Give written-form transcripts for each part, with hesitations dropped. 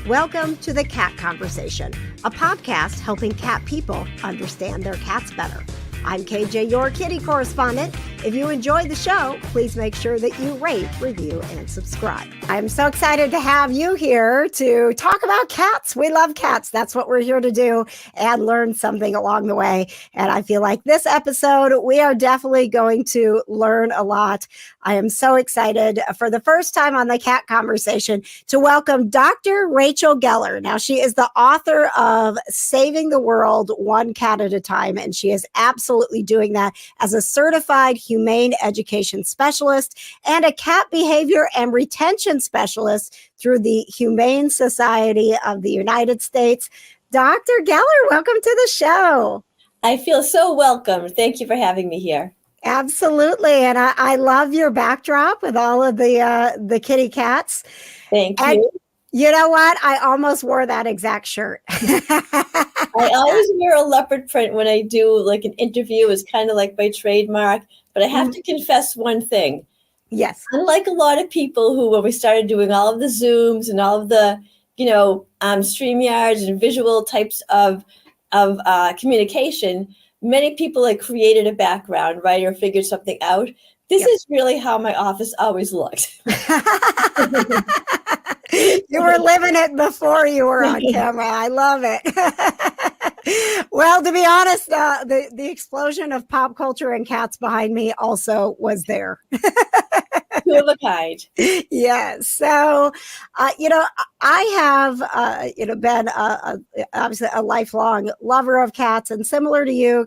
Welcome to The Cat Conversation, a podcast helping cat people understand their cats better. I'm KJ, your kitty correspondent. If you enjoyed the show, please make sure that you rate, review, and subscribe. I'm so excited to have you here to talk about cats. We love cats. That's what we're here to do and learn something along the way. And I feel like this episode, we are definitely going to learn a lot. I am so excited for the first time on the Cat Conversation to welcome Dr. Rachel Geller. Now, she is the author of Saving the World One Cat at a Time, and she is absolutely doing that as a certified humane education specialist and a cat behavior and retention specialist through the Humane Society of the United States. Dr. Geller, welcome to the show. I feel so welcome. Thank you for having me here. Absolutely. And I love your backdrop with all of the kitty cats. Thank and you. You know what? I almost wore that exact shirt. I always wear a leopard print when I do like an interview. It's kind of like my trademark. But I have to confess one thing. Yes. Unlike a lot of people who, when we started doing all of the Zooms and all of the, StreamYards and visual types of communication, many people like created a background, right, or figured something out. This is really how my office always looked. You were living it before you were on camera. I love it. Well, to be honest, the explosion of pop culture and cats behind me also was there. Two of a kind. Yes. So, I have, been obviously a lifelong lover of cats, and similar to you,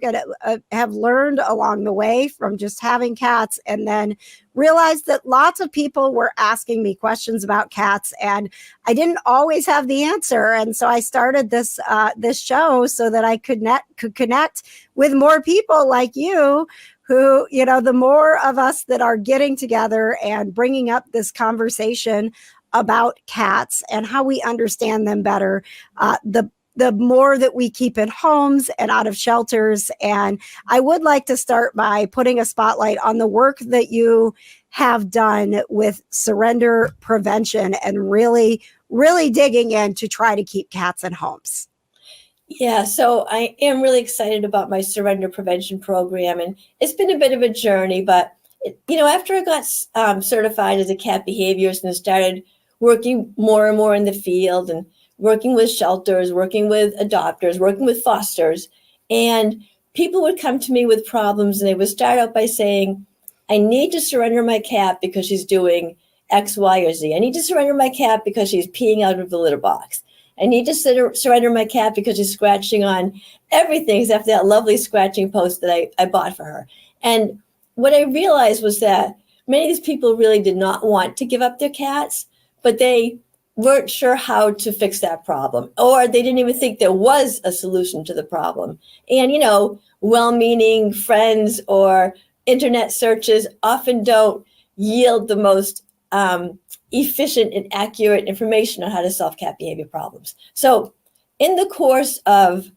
have learned along the way from just having cats, and then realized that lots of people were asking me questions about cats, and I didn't always have the answer. And so I started this show so that I could connect with more people like you, who, the more of us that are getting together and bringing up this conversation about cats and how we understand them better, the more that we keep in homes and out of shelters. And I would like to start by putting a spotlight on the work that you have done with surrender prevention and really, really digging in to try to keep cats in homes. Yeah, so I am really excited about my surrender prevention program, and it's been a bit of a journey, but after I got certified as a cat behaviorist and started working more and more in the field and working with shelters, working with adopters, working with fosters, and people would come to me with problems, and they would start out by saying, I need to surrender my cat because she's doing X, Y, or Z. I need to surrender my cat because she's peeing out of the litter box. I need to surrender my cat because she's scratching on everything except that lovely scratching post that I bought for her. And what I realized was that many of these people really did not want to give up their cats, but they weren't sure how to fix that problem, or they didn't even think there was a solution to the problem. And, well-meaning friends or internet searches often don't yield the most efficient and accurate information on how to solve cat behavior problems. So in the course of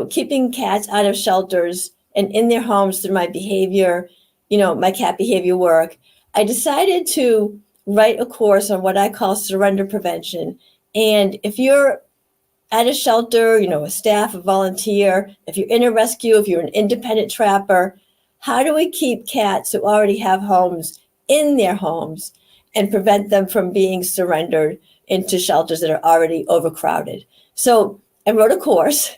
keeping cats out of shelters and in their homes through my behavior, my cat behavior work, I decided to write a course on what I call surrender prevention. And if you're at a shelter, a staff, a volunteer, if you're in a rescue, if you're an independent trapper, how do we keep cats who already have homes in their homes and prevent them from being surrendered into shelters that are already overcrowded? So I wrote a course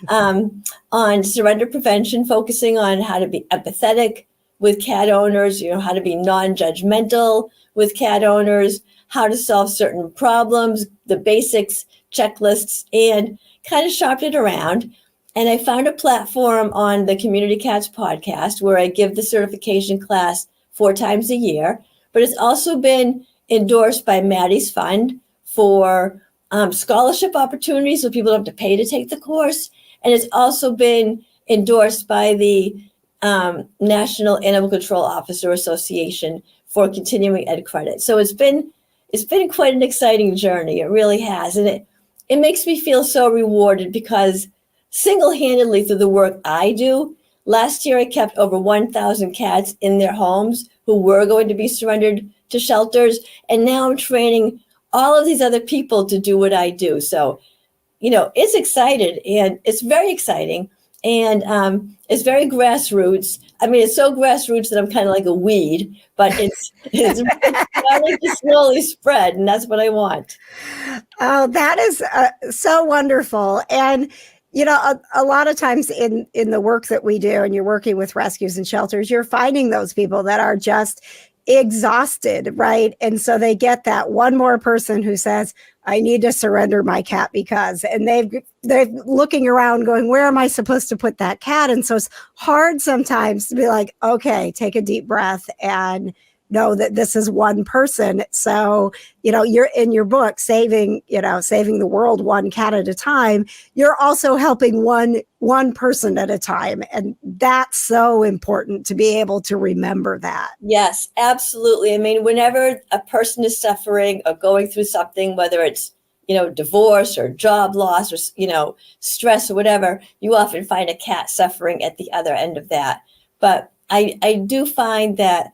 on surrender prevention, focusing on how to be empathetic with cat owners, how to be non-judgmental with cat owners, how to solve certain problems, the basics, checklists, and kind of shopped it around. And I found a platform on the Community Cats podcast where I give the certification class 4 times a year. But it's also been endorsed by Maddie's Fund for scholarship opportunities, so people don't have to pay to take the course. And it's also been endorsed by the National Animal Control Officer Association for continuing ed credit. So it's been quite an exciting journey. It really has. And it makes me feel so rewarded because single-handedly through the work I do, last year I kept over 1,000 cats in their homes who were going to be surrendered to shelters. And now I'm training all of these other people to do what I do. So, it's excited, and it's very exciting, and it's very grassroots. I mean, it's so grassroots that I'm kind of like a weed, but it's starting to slowly spread, and that's what I want. Oh, that is so wonderful. And, a lot of times in the work that we do, and you're working with rescues and shelters, you're finding those people that are just exhausted, right? And so they get that one more person who says, I need to surrender my cat because, and they're looking around going, where am I supposed to put that cat? And so it's hard sometimes to be like, okay, take a deep breath and know that this is one person. So, you're in your book, saving the world one cat at a time. You're also helping one person at a time. And that's so important to be able to remember that. Yes, absolutely. I mean, whenever a person is suffering or going through something, whether it's, divorce or job loss or, stress or whatever, you often find a cat suffering at the other end of that. But I do find that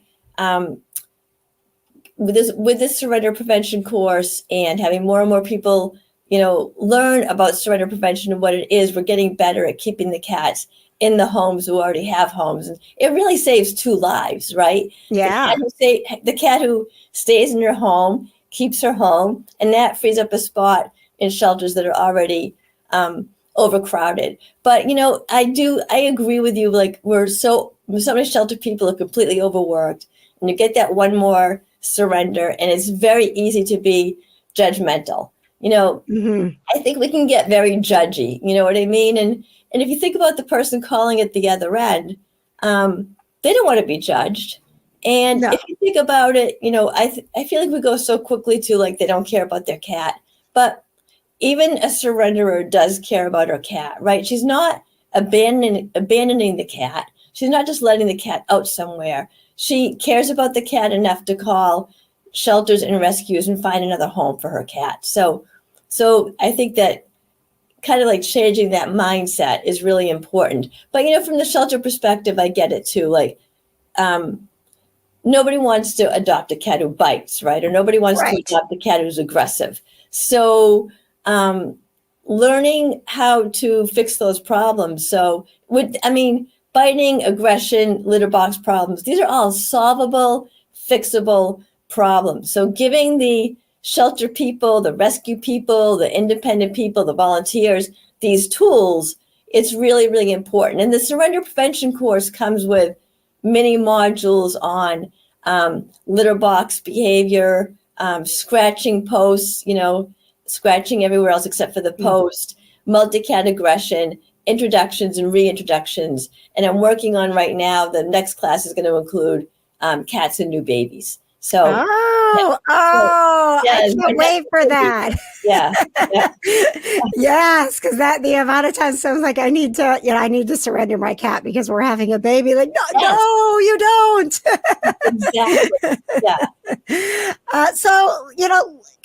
with this surrender prevention course and having more and more people, learn about surrender prevention and what it is, we're getting better at keeping the cats in the homes who already have homes. And it really saves 2 lives, right? Yeah. The cat who stays in your home keeps her home, and that frees up a spot in shelters that are already overcrowded. But, I agree with you. Like, so many shelter people are completely overworked, and you get that one more surrender, and it's very easy to be judgmental. I think we can get very judgy, you know what I mean? And if you think about the person calling at the other end, they don't want to be judged. And No. if you think about it, I feel like we go so quickly to like they don't care about their cat. But even a surrenderer does care about her cat, right? She's not abandoning the cat. She's not just letting the cat out somewhere. She cares about the cat enough to call shelters and rescues and find another home for her cat. So I think that kind of like changing that mindset is really important. But, from the shelter perspective, I get it too. Like, nobody wants to adopt a cat who bites, right? Or nobody wants to adopt a cat who's aggressive. So, learning how to fix those problems. So, biting, aggression, litter box problems, these are all solvable, fixable problems. So giving the shelter people, the rescue people, the independent people, the volunteers, these tools, it's really, really important. And the surrender prevention course comes with many modules on litter box behavior, scratching posts, scratching everywhere else except for the post, multi-cat aggression, introductions and reintroductions. And I'm working on right now, the next class is going to include cats and new babies. So, I can't wait for that. Yeah. Yes, because the amount of times someone's like, I need to surrender my cat because we're having a baby. Like, no, you don't. Exactly. Yeah. So,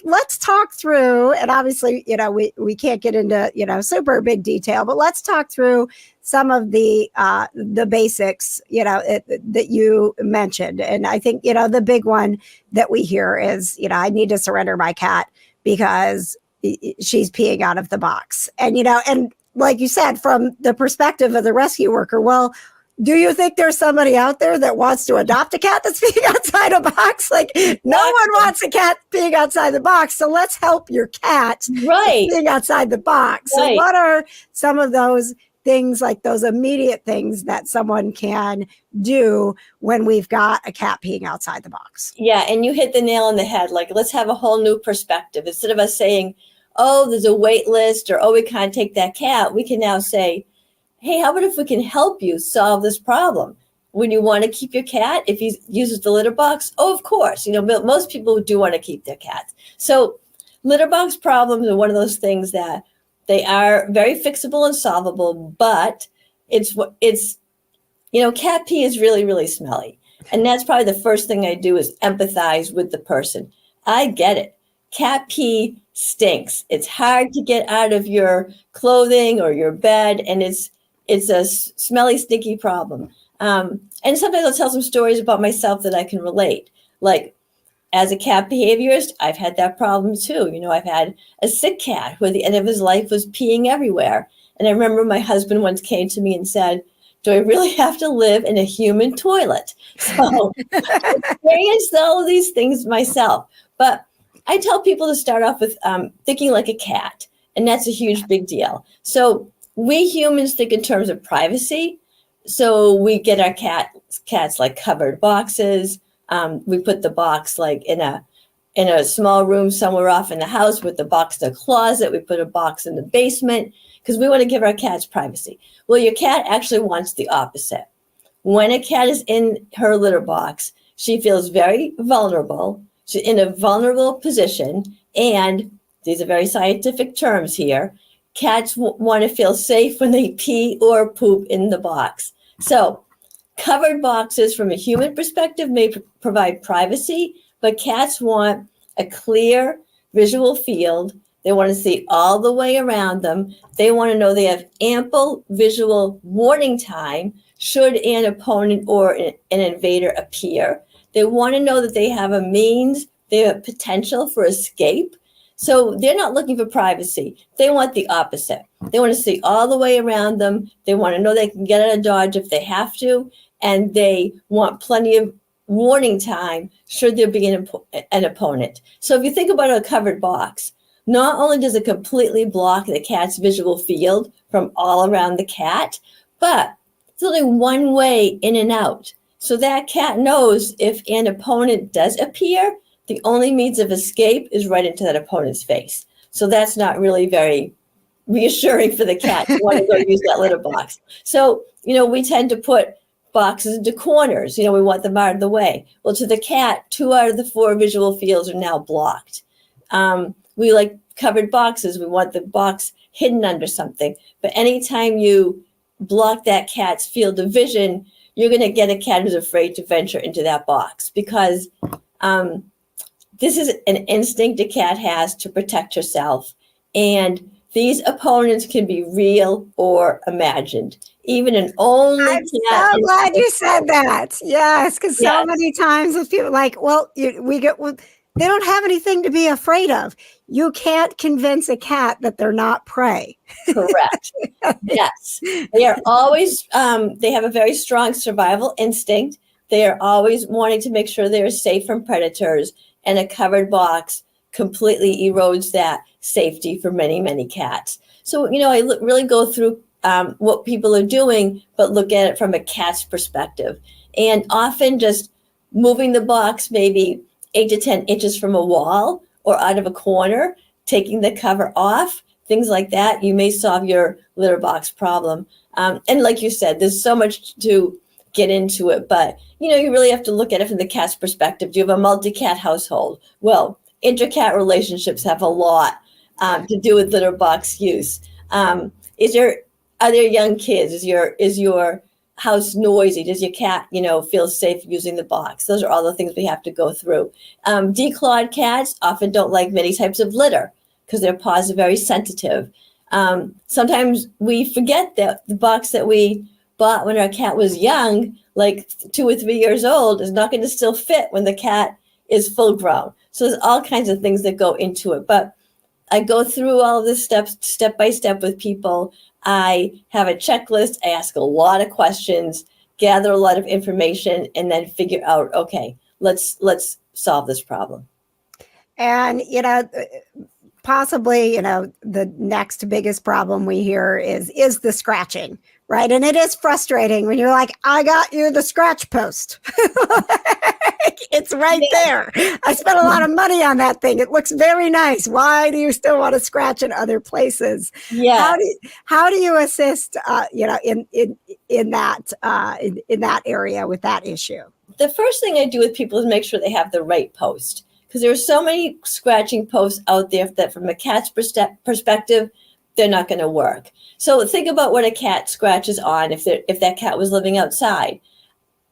let's talk through, and obviously, we can't get into, super big detail, but let's talk through some of the basics, that you mentioned. And I think, the big one that we hear is, I need to surrender my cat because she's peeing out of the box. And, and like you said, from the perspective of the rescue worker, well, do you think there's somebody out there that wants to adopt a cat that's peeing outside a box? Like, no one wants a cat peeing outside the box. So let's help your cat peeing outside the box. So what are some of those things, like those immediate things that someone can do when we've got a cat peeing outside the box? Yeah, and you hit the nail on the head. Like, let's have a whole new perspective. Instead of us saying, oh, there's a wait list, or, oh, we can't take that cat, we can now say, hey, how about if we can help you solve this problem? When you want to keep your cat, if he uses the litter box, oh, of course. Most people do want to keep their cats. So litter box problems are one of those things that they are very fixable and solvable, but cat pee is really, really smelly. And that's probably the first thing I do is empathize with the person. I get it. Cat pee stinks. It's hard to get out of your clothing or your bed, and it's a smelly, stinky problem. And sometimes I'll tell some stories about myself that I can relate. Like, as a cat behaviorist, I've had that problem too. I've had a sick cat who at the end of his life was peeing everywhere. And I remember my husband once came to me and said, do I really have to live in a human toilet? So I experienced all of these things myself. But I tell people to start off with thinking like a cat. And that's a huge big deal. So we humans think in terms of privacy. So we get our cats like covered boxes. We put the box like in a small room somewhere off in the house, with the box in the closet. We put a box in the basement because we want to give our cats privacy. Well, your cat actually wants the opposite. When a cat is in her litter box, she feels very vulnerable. She's in a vulnerable position. And these are very scientific terms here. Cats want to feel safe when they pee or poop in the box. So covered boxes from a human perspective may provide privacy, but cats want a clear visual field. They want to see all the way around them. They want to know they have ample visual warning time should an opponent or an invader appear. They want to know that they have a means, they have potential for escape. So they're not looking for privacy. They want the opposite. They want to see all the way around them. They want to know they can get out of dodge if they have to. And they want plenty of warning time should there be an opponent. So if you think about a covered box, not only does it completely block the cat's visual field from all around the cat, but it's only one way in and out. So that cat knows if an opponent does appear, the only means of escape is right into that opponent's face. So that's not really very reassuring for the cat to want to go use that litter box. So, we tend to put boxes into corners. We want them out of the way. Well, to the cat, 2 out of the 4 visual fields are now blocked. We like covered boxes. We want the box hidden under something. But anytime you block that cat's field of vision, you're going to get a cat who's afraid to venture into that box, because this is an instinct a cat has to protect herself. And these opponents can be real or imagined. Even an only I'm cat. so glad you said that. Yes, because so many times with people like, well, they don't have anything to be afraid of. You can't convince a cat that they're not prey. Correct. Yes. They are always, they have a very strong survival instinct. They are always wanting to make sure they're safe from predators. And a covered box completely erodes that safety for many, many cats. So, I really go through what people are doing, but look at it from a cat's perspective. And often just moving the box maybe 8 to 10 inches from a wall or out of a corner, taking the cover off, things like that, you may solve your litter box problem. And like you said, there's so much to get into it, but you really have to look at it from the cat's perspective. Do you have a multi-cat household? Well, inter-cat relationships have a lot to do with litter box use. Are there young kids? Is your house noisy? Does your cat, feel safe using the box? Those are all the things we have to go through. Declawed cats often don't like many types of litter because their paws are very sensitive. Sometimes we forget that the box that we bought when our cat was young, like 2 or 3 years old, is not going to still fit when the cat is full grown. So there's all kinds of things that go into it. But I go through all of this step by step with people. I have a checklist. I ask a lot of questions, gather a lot of information, and then figure out, okay, let's solve this problem. And, possibly, the next biggest problem we hear is the scratching, right? And it is frustrating when you're like, I got you the scratch post. It's right there. I spent a lot of money on that thing. It looks very nice. Why do you still want to scratch in other places? Yeah. How do you assist, in that area with that issue? The first thing I do with people is make sure they have the right post, because there are so many scratching posts out there that from a cat's perspective, they're not going to work. So think about what a cat scratches on if that cat was living outside.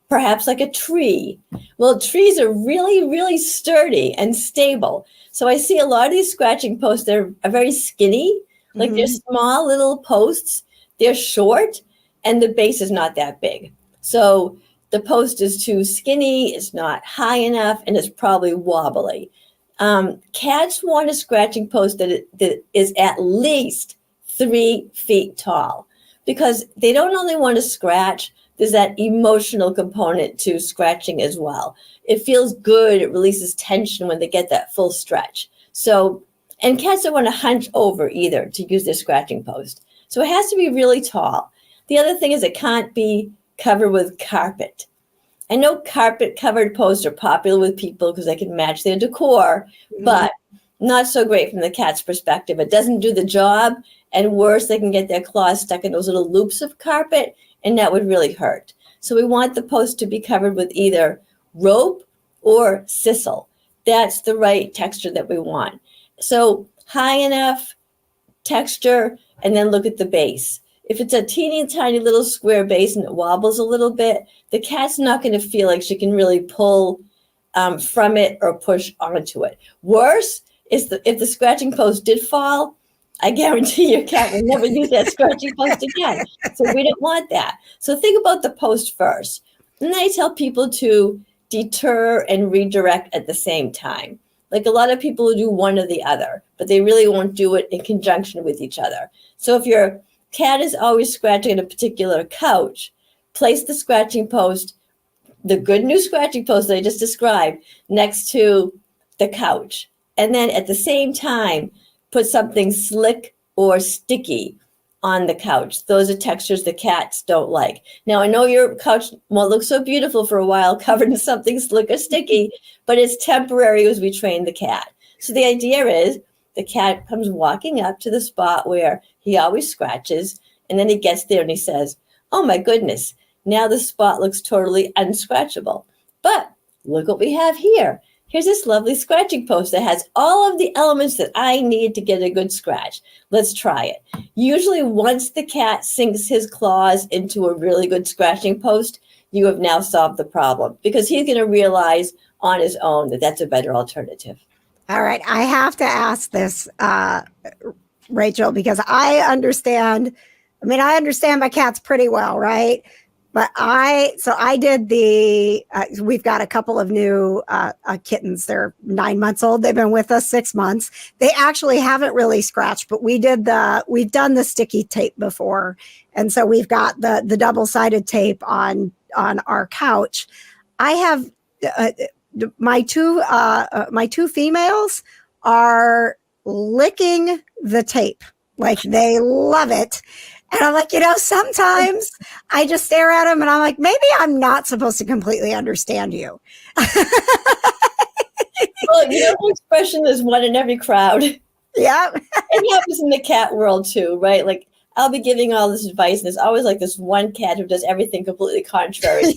Perhaps like a tree. Well, trees are really, really sturdy and stable. So I see a lot of these scratching posts, they're very skinny, like they're small little posts. They're short and the base is not that big. So the post is too skinny, it's not high enough, and it's probably wobbly. Cats want a scratching post that is at least 3 feet tall, because they don't only want to scratch, there's that emotional component to scratching as well. It feels good, it releases tension when they get that full stretch. So, and cats don't want to hunch over either to use their scratching post. So it has to be really tall. The other thing is it can't be covered with carpet. I know carpet covered posts are popular with people because they can match their decor, but not so great from the cat's perspective. It doesn't do the job, and worse, they can get their claws stuck in those little loops of carpet, and that would really hurt. So we want the post to be covered with either rope or sisal. That's the right texture that we want. So high enough texture, and then look at the base. If it's a teeny tiny little square base and it wobbles a little bit, the cat's not going to feel like she can really pull from it or push onto it. Worse is if the scratching post did fall, I guarantee your cat will never use that scratching post again. So we don't want that. So think about the post first. And then I tell people to deter and redirect at the same time. Like a lot of people will do one or the other, but they really won't do it in conjunction with each other. So if your cat is always scratching at a particular couch, place the scratching post, the good new scratching post that I just described, next to the couch. And then at the same time, put something slick or sticky on the couch. Those are textures the cats don't like. Now, I know your couch won't look so beautiful for a while covered in something slick or sticky, but it's temporary as we train the cat. So the idea is the cat comes walking up to the spot where he always scratches, and then he gets there and he says, oh my goodness, now the spot looks totally unscratchable. But look what we have here. Here's this lovely scratching post that has all of the elements that I need to get a good scratch. Let's try it. Usually once the cat sinks his claws into a really good scratching post, you have now solved the problem, because he's going to realize on his own that that's a better alternative. All right. I have to ask this, Rachel, because I understand my cats pretty well, right? But I did we've got a couple of new kittens. They're 9 months old. They've been with us 6 months. They actually haven't really scratched, but we've done the sticky tape before. And so we've got the double-sided tape on our couch. I have my two females are licking the tape. Like, they love it. And I'm like, sometimes I just stare at them and I'm like, maybe I'm not supposed to completely understand you. Well, the expression is one in every crowd. Yeah. It happens in the cat world too, right? Like, I'll be giving all this advice, and there's always like this one cat who does everything completely contrary.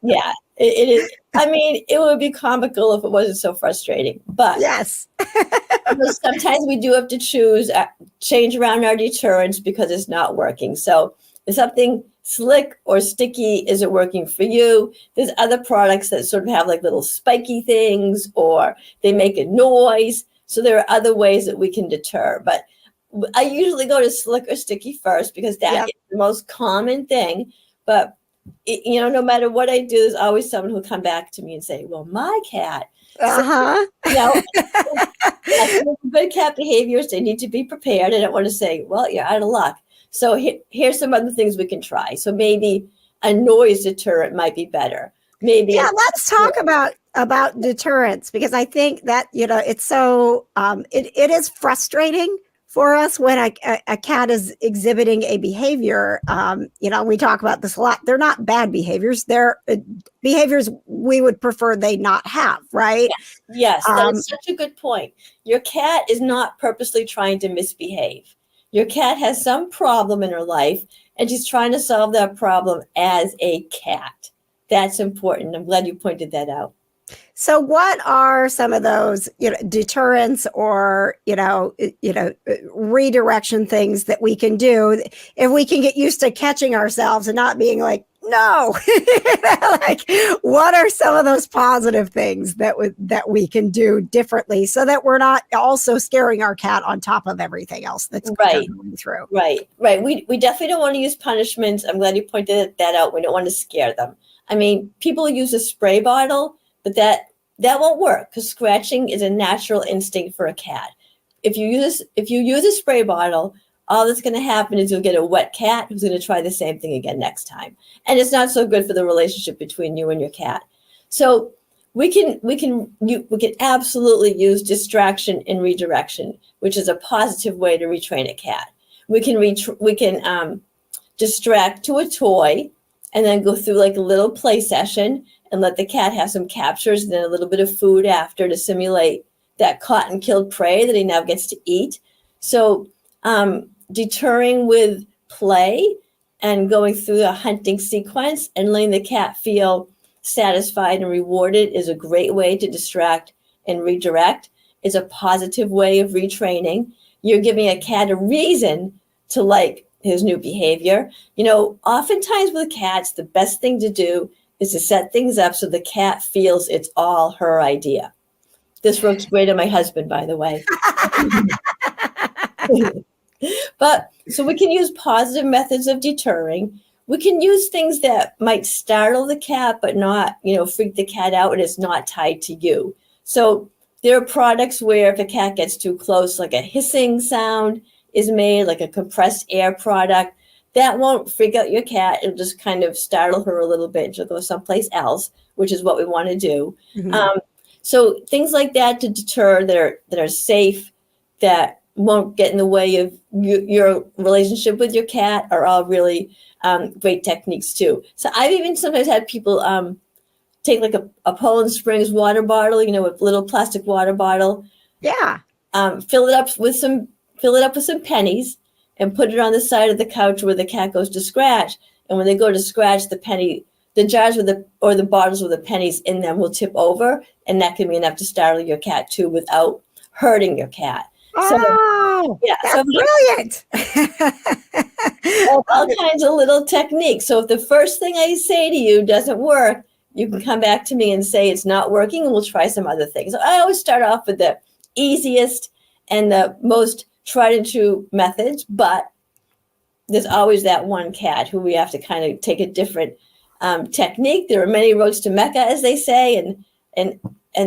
Yeah, it is. I mean, it would be comical if it wasn't so frustrating. But yes, sometimes we do have to change around our deterrents because it's not working. So if something slick or sticky isn't working for you, there's other products that sort of have like little spiky things, or they make a noise. So there are other ways that we can deter. But I usually go to slick or sticky first, because that is the most common thing. But no matter what I do, there's always someone who'll come back to me and say, well, my cat. So, good cat behaviors, they need to be prepared. I don't want to say, well, you're out of luck. So here's some other things we can try. So maybe a noise deterrent might be better. Maybe. Yeah, let's talk about deterrence, because I think that, it's so, it is frustrating for us when a cat is exhibiting a behavior. We talk about this a lot. They're not bad behaviors. They're behaviors we would prefer they not have, right? Yes, that is such a good point. Your cat is not purposely trying to misbehave. Your cat has some problem in her life, and she's trying to solve that problem as a cat. That's important. I'm glad you pointed that out. So what are some of those, deterrents or, redirection things that we can do if we can get used to catching ourselves and not being like, no. Like, what are some of those positive things that we can do differently so that we're not also scaring our cat on top of everything else that's Right. going through? Right. We definitely don't want to use punishments. I'm glad you pointed that out. We don't want to scare them. I mean, people use a spray bottle, but that won't work because scratching is a natural instinct for a cat. If you use a spray bottle, all that's going to happen is you'll get a wet cat who's going to try the same thing again next time, and it's not so good for the relationship between you and your cat. So we can absolutely use distraction and redirection, which is a positive way to retrain a cat. We can distract to a toy, and then go through like a little play session and let the cat have some captures and then a little bit of food after to simulate that caught and killed prey that he now gets to eat. So deterring with play and going through a hunting sequence and letting the cat feel satisfied and rewarded is a great way to distract and redirect. It's a positive way of retraining. You're giving a cat a reason to like his new behavior. Oftentimes with cats, the best thing to do is to set things up so the cat feels it's all her idea. This works great on my husband, by the way. But so we can use positive methods of deterring. We can use things that might startle the cat, but not, freak the cat out, and it's not tied to you. So there are products where if a cat gets too close, like a hissing sound is made, like a compressed air product, that won't freak out your cat. It'll just kind of startle her a little bit. She'll go someplace else, which is what we want to do. Mm-hmm. So things like that to deter that are safe, that won't get in the way of your relationship with your cat are all really great techniques too. So I've even sometimes had people take like a Poland Springs water bottle, a little plastic water bottle. Yeah. Fill it up with some pennies and put it on the side of the couch where the cat goes to scratch. And when they go to scratch, the jars or the bottles with the pennies in them will tip over, and that can be enough to startle your cat too without hurting your cat. Oh, yeah, that's brilliant. All kinds of little techniques. So if the first thing I say to you doesn't work, you can come back to me and say it's not working, and we'll try some other things. So I always start off with the easiest and the most tried and true methods, but there's always that one cat who we have to kind of take a different technique. There are many roads to Mecca, as they say, and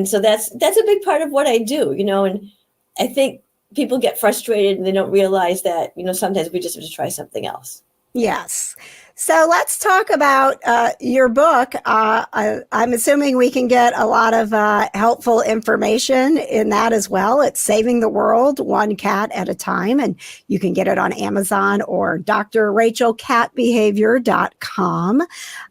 so that's a big part of what I do, and I think people get frustrated and they don't realize that, sometimes we just have to try something else. Yes. So let's talk about your book. I'm assuming we can get a lot of helpful information in that as well. It's Saving the World, One Cat at a Time, and you can get it on Amazon or drrachelcatbehavior.com.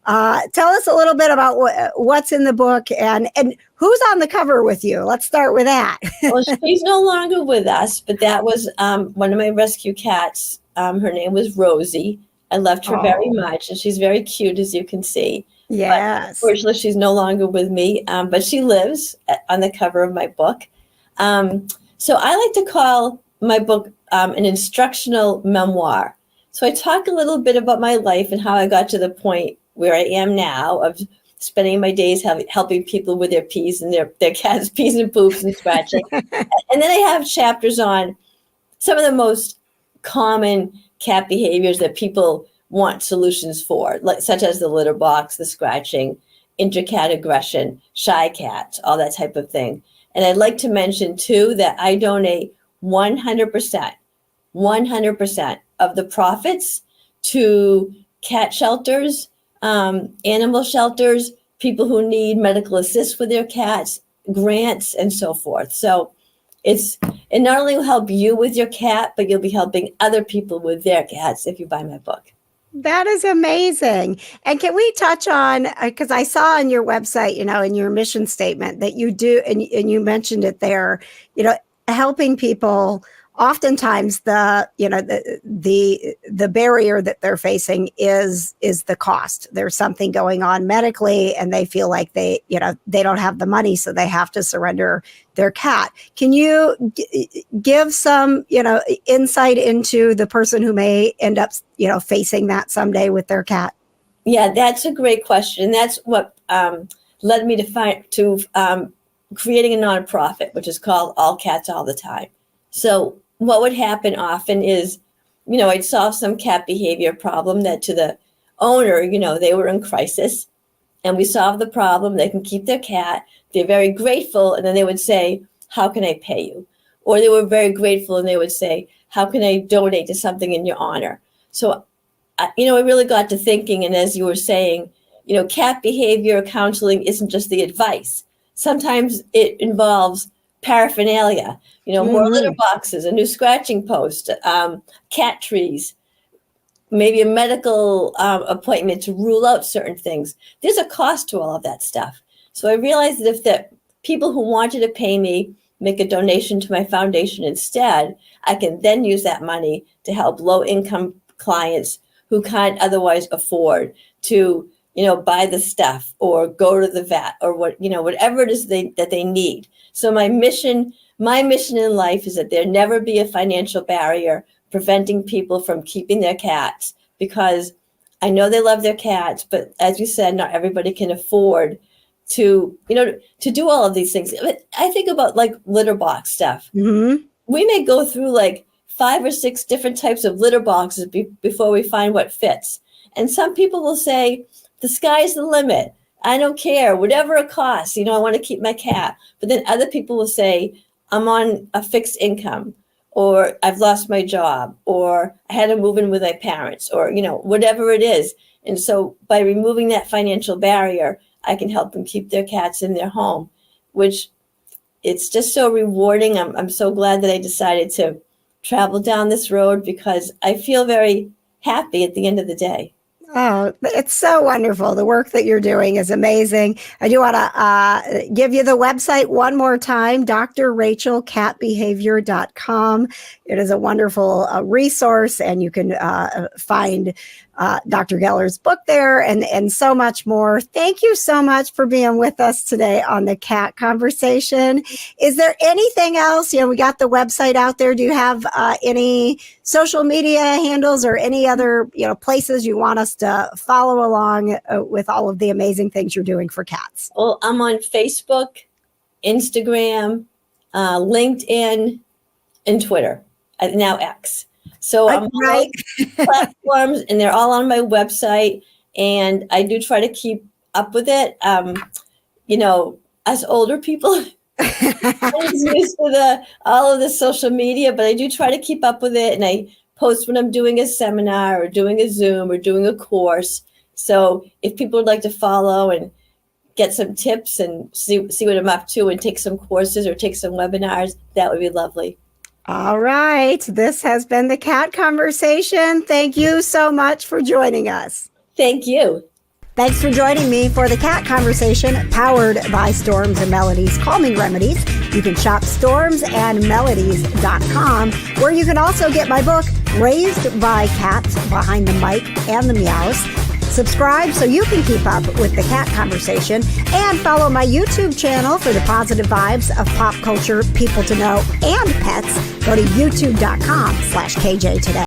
Tell us a little bit about what's in the book and who's on the cover with you. Let's start with that. Well, she's no longer with us, but that was one of my rescue cats. Her name was Rosie. I loved her very much, and she's very cute, as you can see. Yes. But unfortunately, she's no longer with me, but she lives on the cover of my book. So I like to call my book an instructional memoir. So I talk a little bit about my life and how I got to the point where I am now of spending my days helping people with their pees and their cats' pees and poops and scratching. And then I have chapters on some of the most common cat behaviors that people want solutions for, such as the litter box, the scratching, inter-cat aggression, shy cats, all that type of thing. And I'd like to mention too that I donate 100% of the profits to cat shelters, animal shelters, people who need medical assist with their cats, grants, and so forth. So it not only will help you with your cat, but you'll be helping other people with their cats if you buy my book. That is amazing. And can we touch on, because I saw on your website, in your mission statement that you do, and you mentioned it there, helping people. Oftentimes the barrier that they're facing is the cost. There's something going on medically and they feel like they don't have the money, so they have to surrender their cat. Can you give some, insight into the person who may end up, facing that someday with their cat? Yeah, that's a great question. And that's what led me to creating a nonprofit, which is called All Cats All the Time. So what would happen often is, I'd solve some cat behavior problem that to the owner, they were in crisis, and we solved the problem. They can keep their cat. They're very grateful. And then they would say, how can I pay you? Or they were very grateful and they would say, how can I donate to something in your honor? So I really got to thinking, and as you were saying, cat behavior counseling isn't just the advice. Sometimes it involves paraphernalia, more litter boxes, a new scratching post, cat trees, maybe a medical appointment to rule out certain things. There's a cost to all of that stuff. So I realized that if the people who wanted to pay me make a donation to my foundation instead, I can then use that money to help low-income clients who can't otherwise afford to, buy the stuff or go to the vet or whatever it is that they need. So my mission in life is that there never be a financial barrier preventing people from keeping their cats, because I know they love their cats, but as you said, not everybody can afford to do all of these things. I think about like litter box stuff. Mm-hmm. We may go through like 5 or 6 different types of litter boxes before we find what fits. And some people will say, the sky's the limit. I don't care, whatever it costs, I want to keep my cat. But then other people will say, I'm on a fixed income, or I've lost my job, or I had to move in with my parents, or, whatever it is. And so by removing that financial barrier, I can help them keep their cats in their home, which it's just so rewarding. I'm so glad that I decided to travel down this road, because I feel very happy at the end of the day. Oh, it's so wonderful. The work that you're doing is amazing. I do want to give you the website one more time, drrachelcatbehavior.com. It is a wonderful resource, and you can find Dr. Geller's book there and so much more. Thank you so much for being with us today on the Cat Conversation. Is there anything else? We got the website out there. Do you have any social media handles or any other, places you want us to follow along with all of the amazing things you're doing for cats? Well, I'm on Facebook, Instagram, LinkedIn, and Twitter, now X. So I'm on platforms, and they're all on my website, and I do try to keep up with it. As older people, I'm used to all of the social media, but I do try to keep up with it, and I post when I'm doing a seminar or doing a Zoom or doing a course. So if people would like to follow and get some tips and see what I'm up to and take some courses or take some webinars, that would be lovely. All right. This has been the Cat Conversation. Thank you so much for joining us. Thank you. Thanks for joining me for the Cat Conversation, powered by Storms and Melodies Calming Remedies. You can shop stormsandmelodies.com, where you can also get my book, Raised by Cats, Behind the Mic and the Meows. Subscribe so you can keep up with the Cat Conversation, and follow my YouTube channel for the positive vibes of pop culture, people to know, and pets. Go to youtube.com/KJ Today.